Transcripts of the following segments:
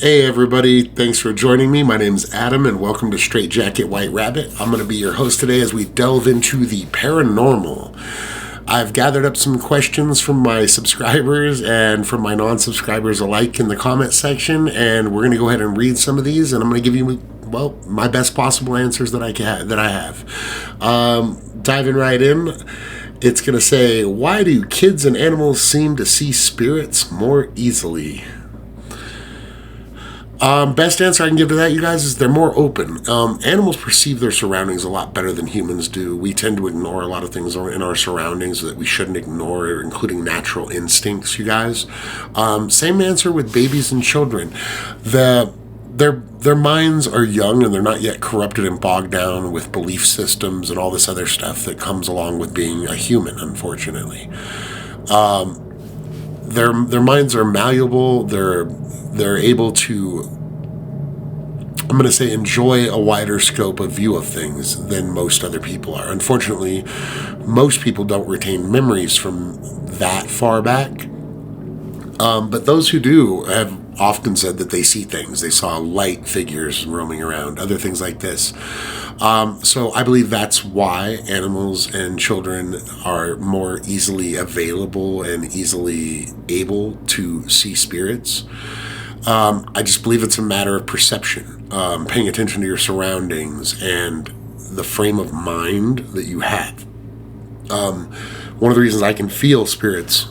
Hey everybody, thanks for joining me. My name's Adam and welcome to StraitjacketWhiteRabbit. I'm going to be your host today as we delve into the paranormal. I've gathered up some questions from my subscribers and from my non-subscribers alike in the comment section, and we're going to go ahead and read some of these, and I'm going to give you, my best possible answers that I have. Diving right in, it's going to say, why do kids and animals seem to see spirits more easily? Best answer I can give to that, you guys, is they're more open. Animals perceive their surroundings a lot better than humans do. We tend to ignore a lot of things in our surroundings that we shouldn't ignore, including natural instincts, you guys. Same answer with babies and children. Their minds are young and they're not yet corrupted and bogged down with belief systems and all this other stuff that comes along with being a human, unfortunately. Their minds are malleable. They're able to, I'm going to say, enjoy a wider scope of view of things than most other people are. Unfortunately, most people don't retain memories from that far back. But those who do have often said that they see things. They saw light figures roaming around, other things like this. So I believe that's why animals and children are more easily available and easily able to see spirits. I just believe it's a matter of perception, paying attention to your surroundings and the frame of mind that you have. One of the reasons I can feel spirits,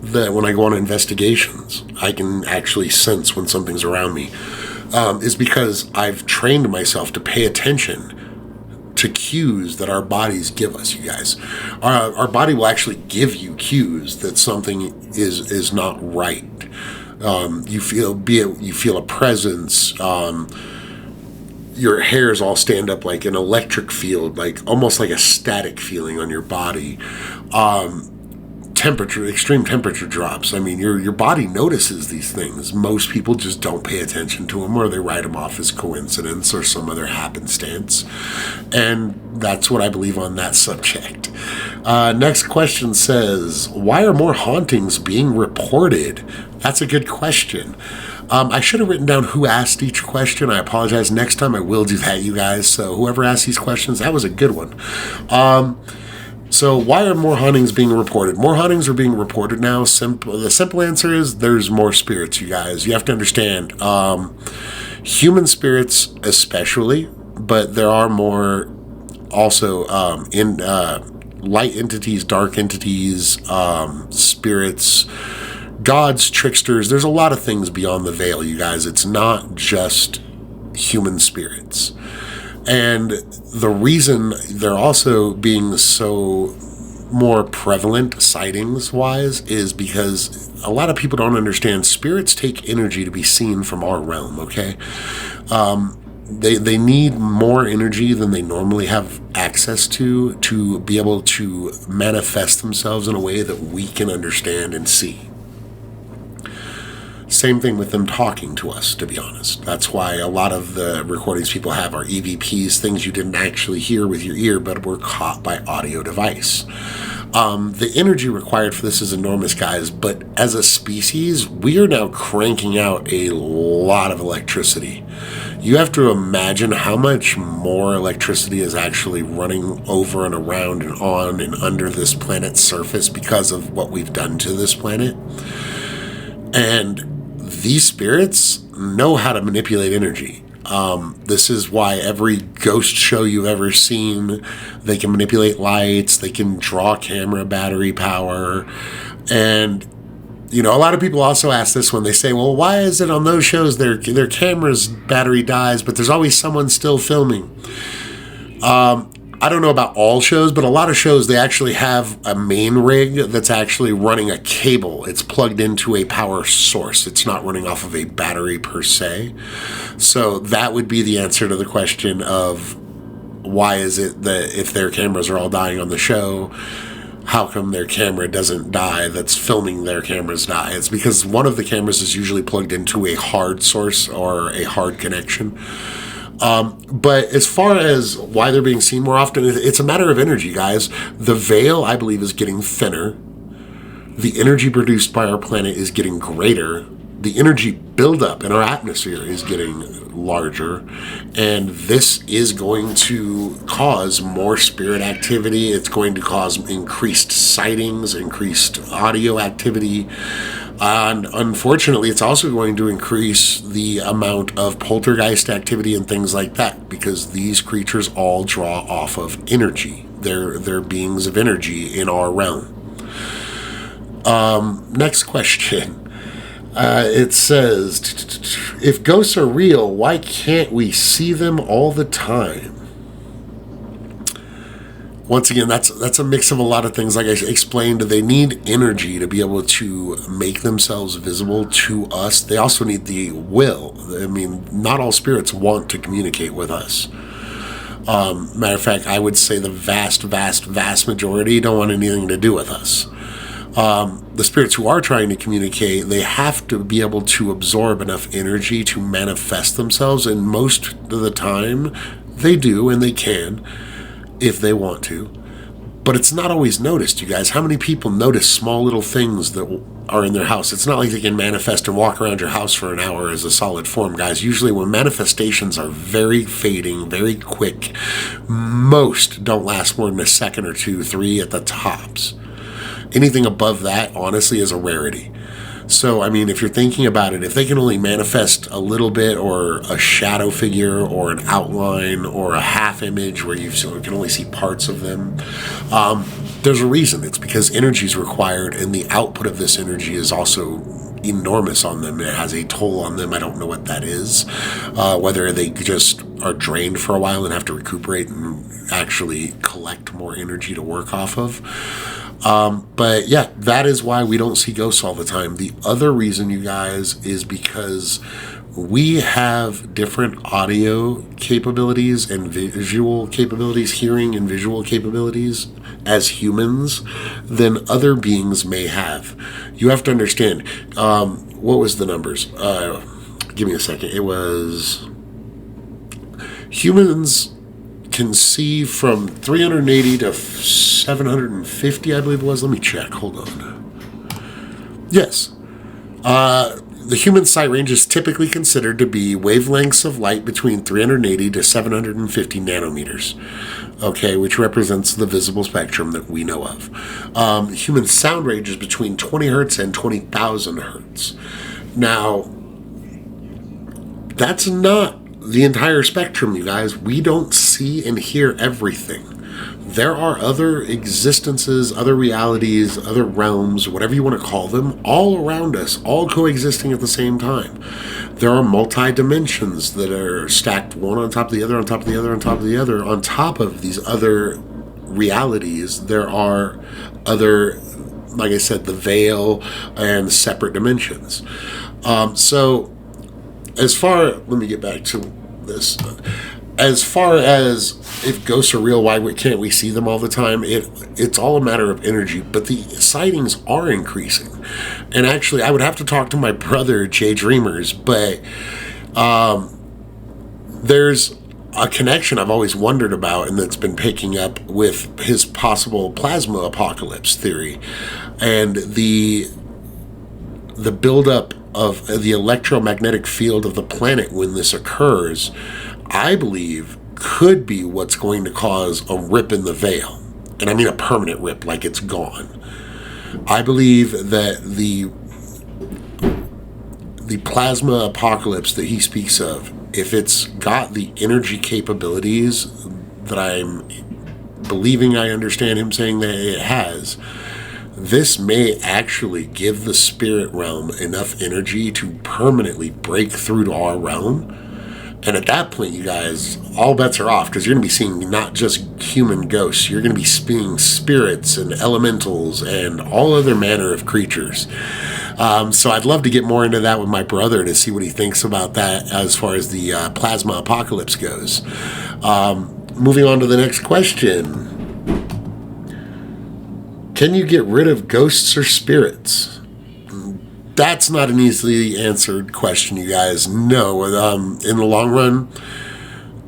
that when I go on investigations, I can actually sense when something's around me, is because I've trained myself to pay attention to cues that our bodies give us, you guys. Our body will actually give you cues that something is not right. You feel a presence. Your hairs all stand up like an electric field, like almost like a static feeling on your body. Extreme temperature drops. I mean, your body notices these things. Most people just don't pay attention to them, or they write them off as coincidence or some other happenstance. And that's what I believe on that subject. Next question says, why are more hauntings being reported? That's a good question. I should have written down who asked each question. I apologize. Next time I will do that, you guys. So whoever asked these questions, that was a good one. So why are more hauntings being reported? More hauntings are being reported now. The simple answer is there's more spirits, you guys. You have to understand, human spirits especially, but there are more also in light entities, dark entities, spirits, gods, tricksters. There's a lot of things beyond the veil, you guys. It's not just human spirits. And the reason they're also being so more prevalent sightings-wise is because a lot of people don't understand spirits take energy to be seen from our realm, okay? They need more energy than they normally have access to be able to manifest themselves in a way that we can understand and see. Same thing with them talking to us, to be honest. That's why a lot of the recordings people have are EVPs, things you didn't actually hear with your ear, but were caught by audio device. The energy required for this is enormous, guys, but as a species, we are now cranking out a lot of electricity. You have to imagine how much more electricity is actually running over and around and on and under this planet's surface because of what we've done to this planet. And these spirits know how to manipulate energy. This is why every ghost show you've ever seen, they can manipulate lights, they can draw camera battery power. And, you know, a lot of people also ask this when they say, well, why is it on those shows their camera's battery dies, but there's always someone still filming? I don't know about all shows, but a lot of shows, they actually have a main rig that's actually running a cable. It's plugged into a power source. It's not running off of a battery per se. So that would be the answer to the question of why is it that if their cameras are all dying on the show, how come their camera doesn't die that's filming their cameras die? It's because one of the cameras is usually plugged into a hard source or a hard connection. But as far as why they're being seen more often, it's a matter of energy, guys. The veil, I believe, is getting thinner. The energy produced by our planet is getting greater. the energy buildup in our atmosphere is getting larger, and this is going to cause more spirit activity. It's going to cause increased sightings, increased audio activity, and unfortunately it's also going to increase the amount of poltergeist activity and things like that, because these creatures all draw off of energy. They're beings of energy in our realm. Next question. It says, if ghosts are real, why can't we see them all the time? Once again, that's a mix of a lot of things. Like I explained, they need energy to be able to make themselves visible to us. They also need the will. I mean, not all spirits want to communicate with us. Matter of fact, I would say the vast majority don't want anything to do with us. The spirits who are trying to communicate, they have to be able to absorb enough energy to manifest themselves, and most of the time they do, and they can if they want to. But it's not always noticed, you guys. How many people notice small little things that are in their house? It's not like they can manifest and walk around your house for an hour as a solid form, guys. Usually when manifestations are very fading, very quick, most don't last more than a second or two, 3 at the tops. Anything above that, honestly, is a rarity. So, I mean, if you're thinking about it, if they can only manifest a little bit, or a shadow figure, or an outline, or a half image where you can only see parts of them, there's a reason. It's because energy is required, and the output of this energy is also enormous on them. It has a toll on them. I don't know what that is. Whether they just are drained for a while and have to recuperate and actually collect more energy to work off of. But yeah, that is why we don't see ghosts all the time. The other reason, you guys, is because we have different audio capabilities and visual capabilities, hearing and visual capabilities as humans than other beings may have. You have to understand, what was the numbers? Give me a second. It was humans can see from 380 to 750, I believe it was. Let me check. Hold on. Yes. The human sight range is typically considered to be wavelengths of light between 380 to 750 nanometers, okay, which represents the visible spectrum that we know of. Human sound range is between 20 hertz and 20,000 hertz. Now, that's not the entire spectrum, you guys. We don't see and hear everything. There are other existences, other realities, other realms, whatever you want to call them, all around us, all coexisting at the same time. There are multi-dimensions that are stacked one on top of the other, on top of the other, on top of the other. On top of these other realities, there are other, like I said, the veil and separate dimensions. So, let me get back to this. As far as if ghosts are real, why can't we see them all the time? It's all a matter of energy, but the sightings are increasing. And actually, I would have to talk to my brother, Jay Dreamers, but there's a connection I've always wondered about, and that's been picking up with his possible plasma apocalypse theory, and the buildup of the electromagnetic field of the planet when this occurs, I believe, could be what's going to cause a rip in the veil. And I mean a permanent rip, like it's gone. I believe that the plasma apocalypse that he speaks of, if it's got the energy capabilities that I'm believing I understand him saying that it has, this may actually give the spirit realm enough energy to permanently break through to our realm. And at that point, you guys, all bets are off, because you're going to be seeing not just human ghosts. You're going to be seeing spirits and elementals and all other manner of creatures. So I'd love to get more into that with my brother to see what he thinks about that as far as the plasma apocalypse goes. Moving on to the next question. Can you get rid of ghosts or spirits? That's not an easily answered question, you guys. No, in the long run,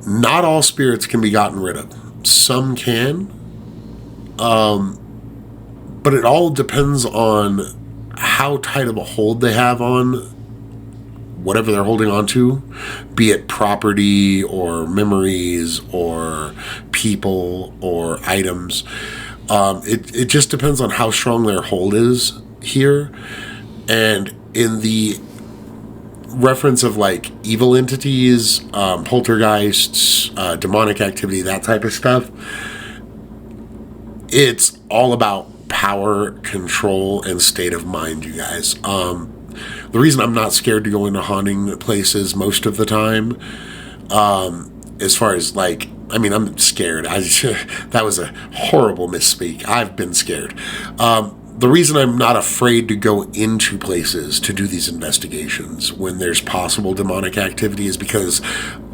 not all spirits can be gotten rid of. Some can, but it all depends on how tight of a hold they have on whatever they're holding on to, be it property or memories or people or items. It just depends on how strong their hold is here. And in the reference of like evil entities, poltergeists, demonic activity, that type of stuff, it's all about power, control, and state of mind, you guys. The reason I'm not scared to go into haunting places most of the time, as far as like, I mean, I'm scared. That was a horrible misspeak. I've been scared. The reason I'm not afraid to go into places to do these investigations when there's possible demonic activity is because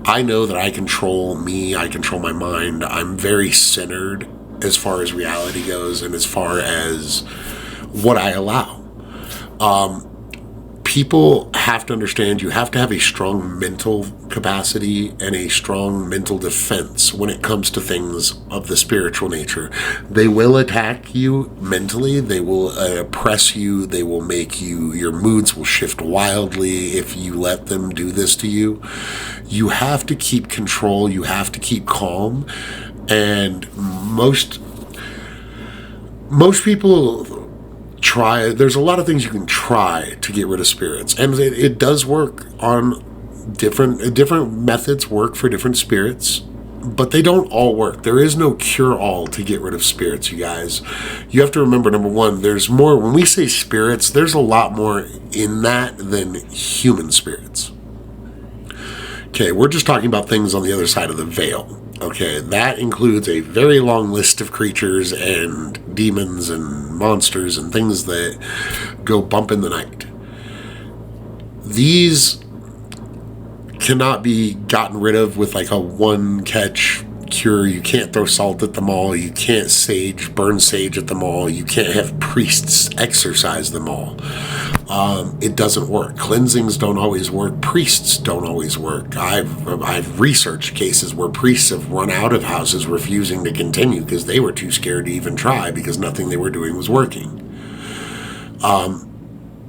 I know that I control me, I control my mind. I'm very centered as far as reality goes and as far as what I allow. People have to understand you have to have a strong mental capacity and a strong mental defense when it comes to things of the spiritual nature. They will attack you mentally. They will oppress you. They will make you, your moods will shift wildly if you let them do this to you. You have to keep control. You have to keep calm. And most people try. There's a lot of things you can try to get rid of spirits, and it does work on different methods. Work for different spirits, but they don't all work. There is no cure-all to get rid of spirits, you guys. You have to remember, number one, there's more. When we say spirits, there's a lot more in that than human spirits. Okay, we're just talking about things on the other side of the veil. Okay, that includes a very long list of creatures and demons and monsters and things that go bump in the night. These cannot be gotten rid of with like a one catch cure. You can't throw salt at them all. You can't burn sage at them all. You can't have priests exorcise them all. It doesn't work. Cleansings don't always work. Priests don't always work. I've researched cases where priests have run out of houses refusing to continue because they were too scared to even try because nothing they were doing was working.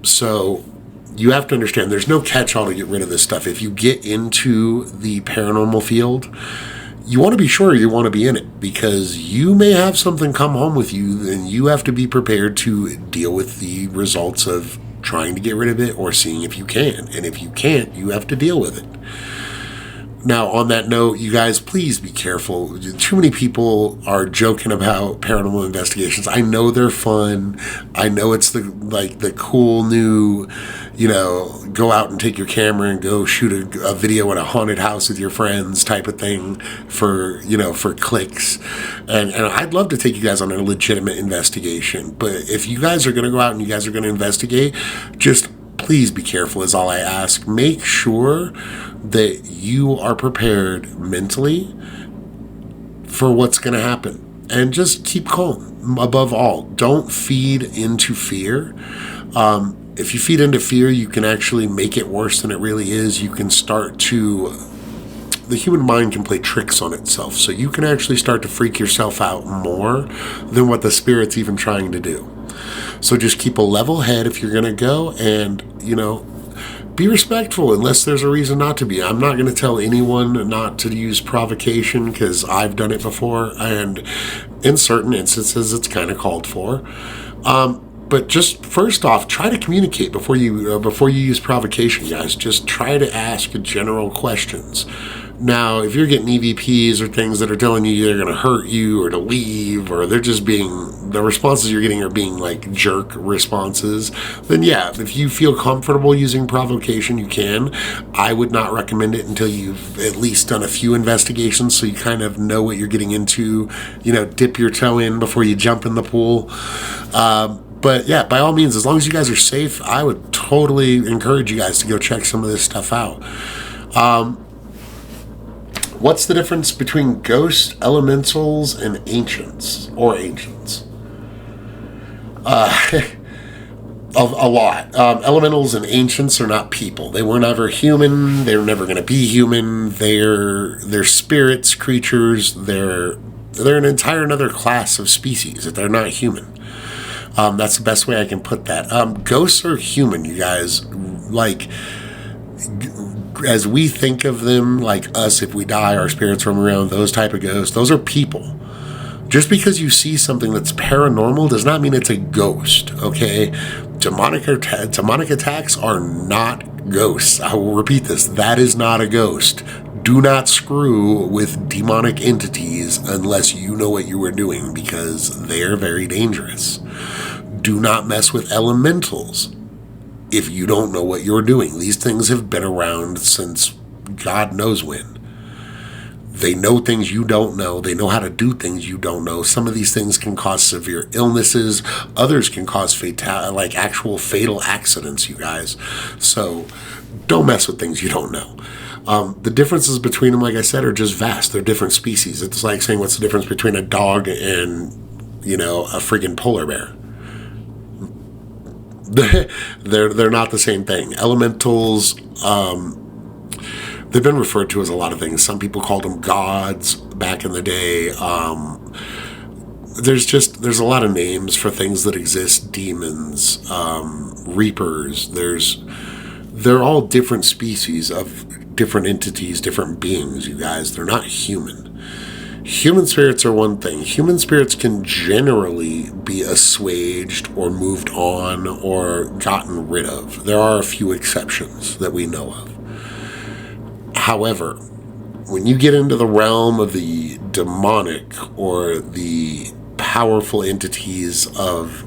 So you have to understand there's no catch-all to get rid of this stuff. If you get into the paranormal field, you want to be sure you want to be in it because you may have something come home with you and you have to be prepared to deal with the results of trying to get rid of it or seeing if you can. And if you can't, you have to deal with it. Now, on that note, you guys, please be careful. Too many people are joking about paranormal investigations. I know they're fun. I know it's the cool new, go out and take your camera and go shoot a video in a haunted house with your friends type of thing for clicks. And I'd love to take you guys on a legitimate investigation. But if you guys are going to go out and you guys are going to investigate, just please be careful is all I ask. Make sure that you are prepared mentally for what's going to happen. And just keep calm. Above all, don't feed into fear. If you feed into fear, you can actually make it worse than it really is. You can the human mind can play tricks on itself. So you can actually start to freak yourself out more than what the spirit's even trying to do. So just keep a level head if you're going to go and, be respectful unless there's a reason not to be. I'm not going to tell anyone not to use provocation because I've done it before. And in certain instances, it's kind of called for. But just first off, try to communicate before you use provocation, guys. Just try to ask general questions. Now, if you're getting EVPs or things that are telling you they're going to hurt you or to leave, or they're just the responses you're getting are being like jerk responses, then yeah, if you feel comfortable using provocation, you can. I would not recommend it until you've at least done a few investigations so you kind of know what you're getting into, dip your toe in before you jump in the pool. But yeah, by all means, as long as you guys are safe, I would totally encourage you guys to go check some of this stuff out. What's the difference between ghosts, elementals, and ancients? A lot. Elementals and ancients are not people. They were never human. They were never going to be human. They're spirits, creatures. They're an entire another class of species. They're not human. That's the best way I can put that. Ghosts are human, you guys. Like, as we think of them, like us, if we die, our spirits roam around, those type of ghosts, those are people. Just because you see something that's paranormal does not mean it's a ghost, okay? Demonic attacks are not ghosts. I will repeat this. That is not a ghost. Do not screw with demonic entities unless you know what you are doing, because they are very dangerous. Do not mess with elementals if you don't know what you're doing. These things have been around since God knows when. They know things you don't know. They know how to do things you don't know. Some of these things can cause severe illnesses. Others can cause actual fatal accidents, you guys. So don't mess with things you don't know. The differences between them, like I said, are just vast. They're different species. It's like saying what's the difference between a dog and, a friggin' polar bear. They're not the same thing. Elementals, they've been referred to as a lot of things. Some people called them gods back in the day. There's a lot of names for things that exist. Demons, reapers. They're all different species of different entities, different beings, you guys. They're not human. Human spirits are one thing. Human spirits can generally be assuaged or moved on or gotten rid of. There are a few exceptions that we know of. However, when you get into the realm of the demonic or the powerful entities of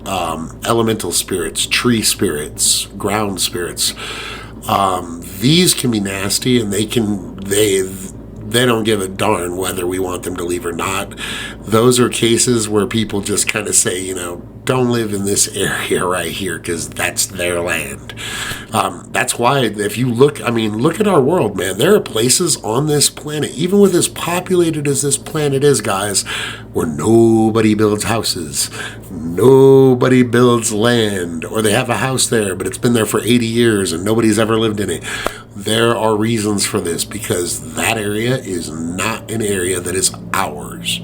elemental spirits, tree spirits, ground spirits, these can be nasty, and they don't give a darn whether we want them to leave or not. Those are cases where people just kind of say, don't live in this area right here because that's their land. That's why if you look at our world, man, there are places on this planet, even with as populated as this planet is, guys, where nobody builds houses, nobody builds land, or they have a house there, but it's been there for 80 years and nobody's ever lived in it. There are reasons for this, because that area is not an area that is ours.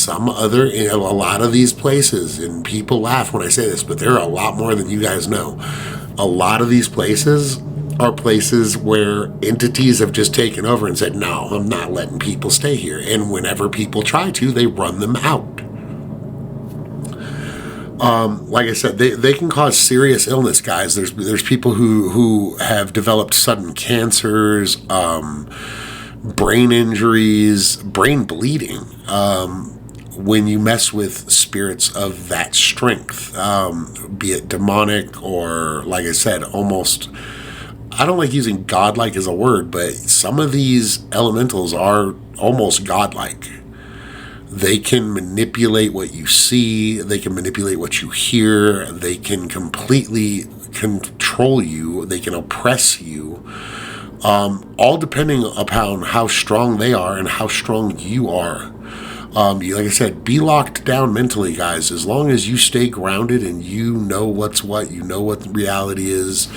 A lot of these places, and people laugh when I say this, but there are a lot more than you guys know. A lot of these places are places where entities have just taken over and said, no, I'm not letting people stay here. And whenever people try to, they run them out. Like I said, they can cause serious illness, guys. There's people who have developed sudden cancers, brain injuries, brain bleeding, when you mess with spirits of that strength, be it demonic or, like I said, almost, I don't like using godlike as a word, but some of these elementals are almost godlike. They can manipulate what you see. They can manipulate what you hear. They can completely control you. They can oppress you. All depending upon how strong they are and how strong you are. Like I said, be locked down mentally, guys. As long as you stay grounded and you know what's what, you know what reality is,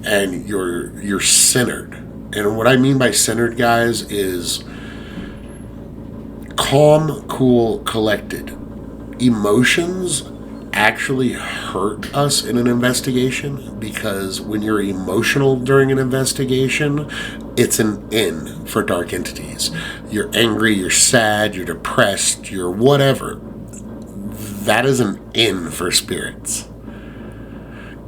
and you're centered. And what I mean by centered, guys, is calm, cool, collected. Emotions actually hurt us in an investigation, because when you're emotional during an investigation, it's an in for dark entities. You're angry, you're sad, you're depressed, you're whatever. That is an in for spirits.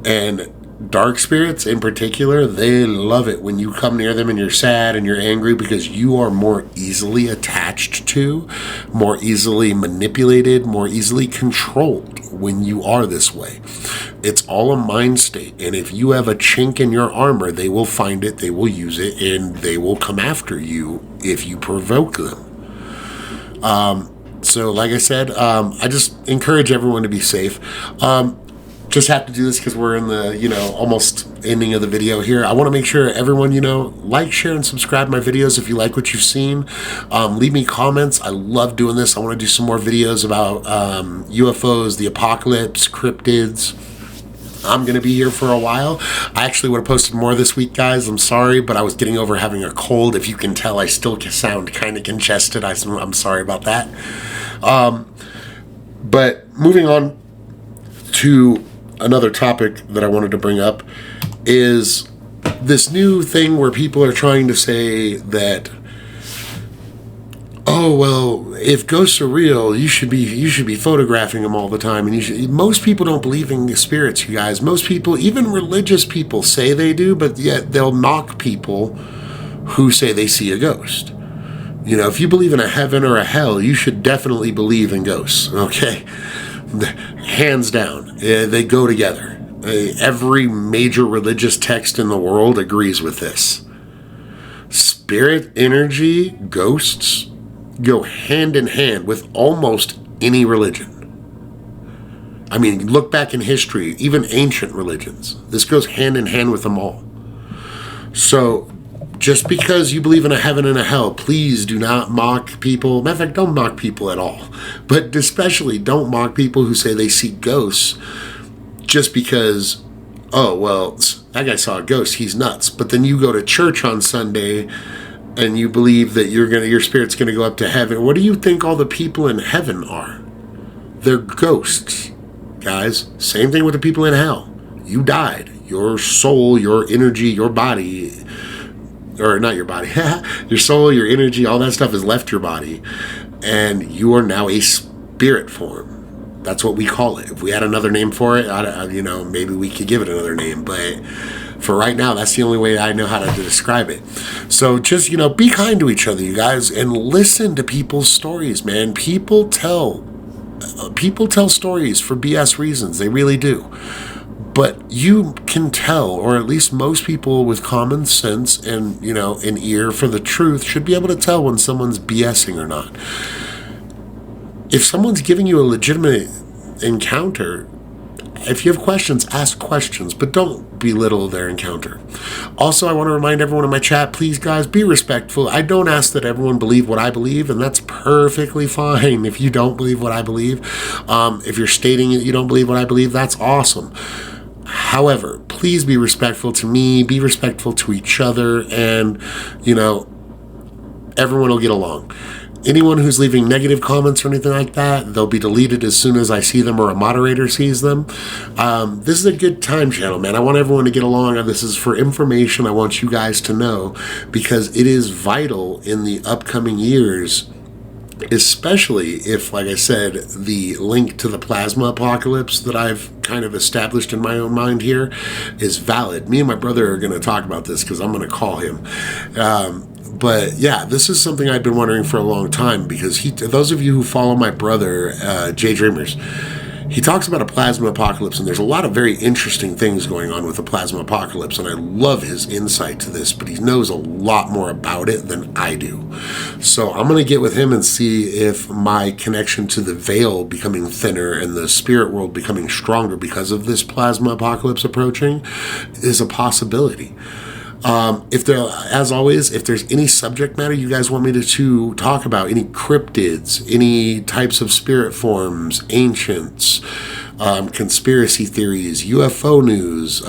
And dark spirits in particular, they love it when you come near them and you're sad and you're angry, because you are more easily attached to, more easily manipulated, more easily controlled when you are this way. It's all a mind state, and if you have a chink in your armor, they will find it, they will use it, and they will come after you if you provoke them. So like I said, I just encourage everyone to be safe. Just have to do this because we're in the, almost ending of the video here. I want to make sure everyone, like, share, and subscribe to my videos if you like what you've seen. Leave me comments. I love doing this. I want to do some more videos about UFOs, the apocalypse, cryptids. I'm going to be here for a while. I actually would have posted more this week, guys. I'm sorry, but I was getting over having a cold. If you can tell, I still sound kind of congested. I'm sorry about that. But moving on to another topic that I wanted to bring up is this new thing where people are trying to say that, oh well, if ghosts are real, you should be photographing them all the time, and most people don't believe in spirits, you guys. Most people, even religious people, say they do, but yet they'll mock people who say they see a ghost. You know, if you believe in a heaven or a hell, you should definitely believe in ghosts, okay? Hands down. They go together. Every major religious text in the world agrees with this. Spirit energy, ghosts, go hand in hand with almost any religion. I mean, look back in history, even ancient religions. This goes hand in hand with them all. So, just because you believe in a heaven and a hell, please do not mock people. Matter of fact, don't mock people at all. But especially don't mock people who say they see ghosts just because, oh, well, that guy saw a ghost, he's nuts. But then you go to church on Sunday and you believe that your spirit's gonna go up to heaven. What do you think all the people in heaven are? They're ghosts, guys. Same thing with the people in hell. You died. Your soul, your energy, your body, or not your body, your soul, your energy, all that stuff has left your body, and you are now a spirit form. That's what we call it. If we had another name for it, maybe we could give it another name, but for right now, that's the only way I know how to describe it. So just, be kind to each other, you guys, and listen to people's stories, man. People tell stories for BS reasons. They really do. But you can tell, or at least most people with common sense and, an ear for the truth should be able to tell when someone's BSing or not. If someone's giving you a legitimate encounter, if you have questions, ask questions, but don't belittle their encounter. Also, I want to remind everyone in my chat, please, guys, be respectful. I don't ask that everyone believe what I believe, and that's perfectly fine if you don't believe what I believe. If you're stating that you don't believe what I believe, that's awesome. However, please be respectful to me, be respectful to each other, and, everyone will get along. Anyone who's leaving negative comments or anything like that, they'll be deleted as soon as I see them or a moderator sees them. This is a good time channel, man. I want everyone to get along. This is for information I want you guys to know, because it is vital in the upcoming years, especially if, like I said, the link to the plasma apocalypse that I've kind of established in my own mind here is valid. Me and my brother are going to talk about this because I'm going to call him. But yeah, this is something I've been wondering for a long time, because those of you who follow my brother, Jay Dreamers, he talks about a plasma apocalypse, and there's a lot of very interesting things going on with the plasma apocalypse, and I love his insight to this, but he knows a lot more about it than I do. So I'm going to get with him and see if my connection to the veil becoming thinner and the spirit world becoming stronger because of this plasma apocalypse approaching is a possibility. As always, if there's any subject matter you guys want me to talk about, any cryptids, any types of spirit forms, ancients, conspiracy theories, UFO news,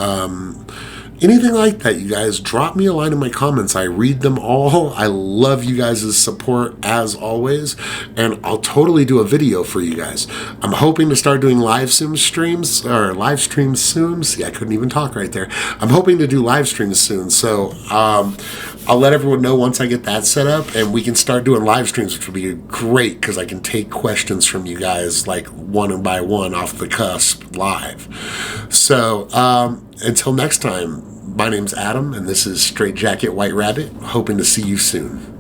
anything like that, you guys, drop me a line in my comments. I read them all. I love you guys' support as always, and I'll totally do a video for you guys. I'm hoping to start doing live streams soon. See, I couldn't even talk right there. I'm hoping to do live streams soon, so I'll let everyone know once I get that set up, and we can start doing live streams, which will be great because I can take questions from you guys like one by one off the cusp live. So until next time, my name's Adam, and this is Straight Jacket White Rabbit. Hoping to see you soon.